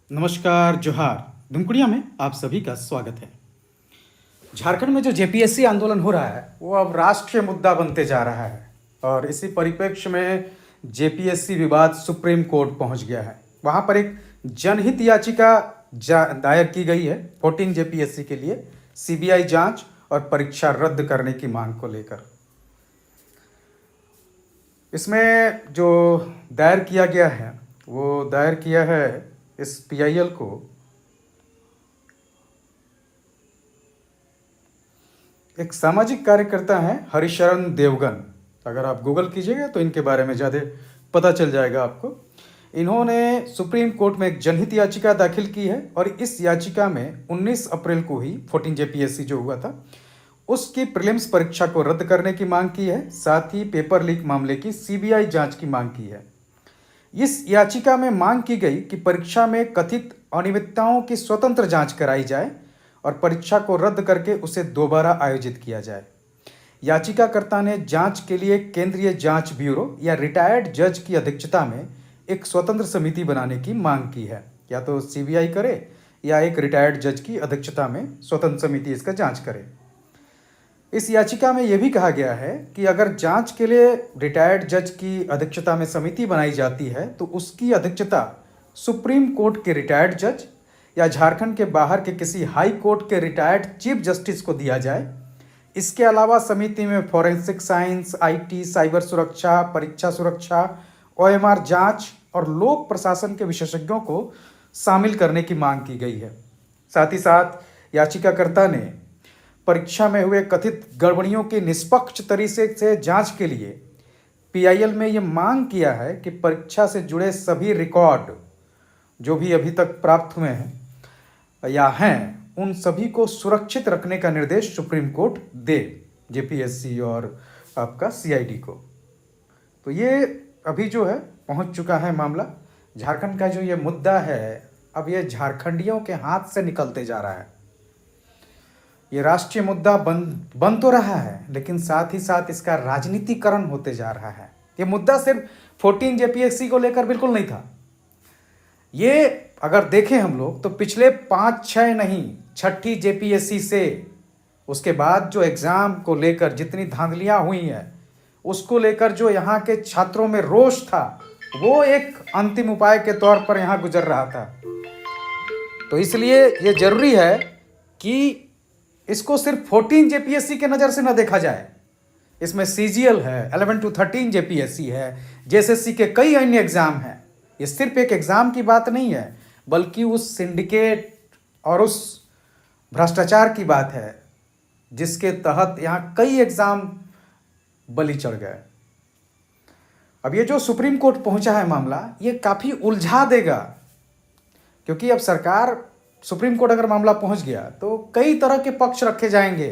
नमस्कार, जोहार। दुमकुड़िया में आप सभी का स्वागत है। झारखंड में जो जेपीएससी आंदोलन हो रहा है वो अब राष्ट्रीय मुद्दा बनते जा रहा है और इसी परिप्रेक्ष्य में जेपीएससी विवाद सुप्रीम कोर्ट पहुंच गया है। वहां पर एक जनहित याचिका दायर की गई है 14 जेपीएससी के लिए सीबीआई जांच और परीक्षा रद्द करने की मांग को लेकर। इसमें जो दायर किया गया है वो दायर किया है इस पीआईएल को एक सामाजिक कार्यकर्ता हैं हरिशरण देवगन। अगर आप गूगल कीजिएगा तो इनके बारे में ज़्यादा पता चल जाएगा आपको। इन्होंने सुप्रीम कोर्ट में एक जनहित याचिका दाखिल की है और इस याचिका में 19 अप्रैल को ही 14 जेपीएससी जो हुआ था उसकी प्रीलिम्स परीक्षा को रद्द करने की मांग की है। साथ ही पेपर लीक मामले की सीबीआई जांच की मांग की है। इस याचिका में मांग की गई कि परीक्षा में कथित अनियमितताओं की स्वतंत्र जांच कराई जाए और परीक्षा को रद्द करके उसे दोबारा आयोजित किया जाए। याचिकाकर्ता ने जांच के लिए केंद्रीय जांच ब्यूरो या रिटायर्ड जज की अध्यक्षता में एक स्वतंत्र समिति बनाने की मांग की है। या तो सीबीआई करे या एक रिटायर्ड जज की अध्यक्षता में स्वतंत्र समिति इसका जांच करे। इस याचिका में यह भी कहा गया है कि अगर जांच के लिए रिटायर्ड जज की अध्यक्षता में समिति बनाई जाती है तो उसकी अध्यक्षता सुप्रीम कोर्ट के रिटायर्ड जज या झारखंड के बाहर के किसी हाई कोर्ट के रिटायर्ड चीफ जस्टिस को दिया जाए। इसके अलावा समिति में फॉरेंसिक साइंस, आईटी, साइबर सुरक्षा, परीक्षा सुरक्षा, ओएमआर जांच और लोक प्रशासन के विशेषज्ञों को शामिल करने की मांग की गई है। साथ ही साथ याचिकाकर्ता ने परीक्षा में हुए कथित गड़बड़ियों की निष्पक्ष तरीके से जांच के लिए पीआईएल में ये मांग किया है कि परीक्षा से जुड़े सभी रिकॉर्ड जो भी अभी तक प्राप्त हुए हैं या हैं उन सभी को सुरक्षित रखने का निर्देश सुप्रीम कोर्ट दे जेपीएससी और आपका सीआईडी को। तो ये अभी जो है पहुंच चुका है मामला। झारखंड का जो ये मुद्दा है अब ये झारखंडियों के हाथ से निकलते जा रहा है। ये राष्ट्रीय मुद्दा बन तो रहा है लेकिन साथ ही साथ इसका राजनीतिकरण होते जा रहा है। ये मुद्दा सिर्फ 14 जेपीएससी को लेकर बिल्कुल नहीं था। ये अगर देखें हम लोग तो पिछले 5-6 नहीं, छठी जेपीएससी से उसके बाद जो एग्जाम को लेकर जितनी धांधलियां हुई हैं उसको लेकर जो यहाँ के छात्रों में रोष था वो एक अंतिम उपाय के तौर पर यहाँ गुजर रहा था। तो इसलिए ये जरूरी है कि इसको सिर्फ 14 जेपीएससी के नज़र से न देखा जाए। इसमें सीजीएल है, 11 to 13 जेपीएससी है, जेएसएससी के कई अन्य एग्जाम हैं। ये सिर्फ एक एग्जाम की बात नहीं है बल्कि उस सिंडिकेट और उस भ्रष्टाचार की बात है जिसके तहत यहाँ कई एग्जाम बलि चढ़ गए। अब ये जो सुप्रीम कोर्ट पहुंचा है मामला ये काफ़ी उलझा देगा क्योंकि अब सरकार सुप्रीम कोर्ट अगर मामला पहुंच गया तो कई तरह के पक्ष रखे जाएंगे।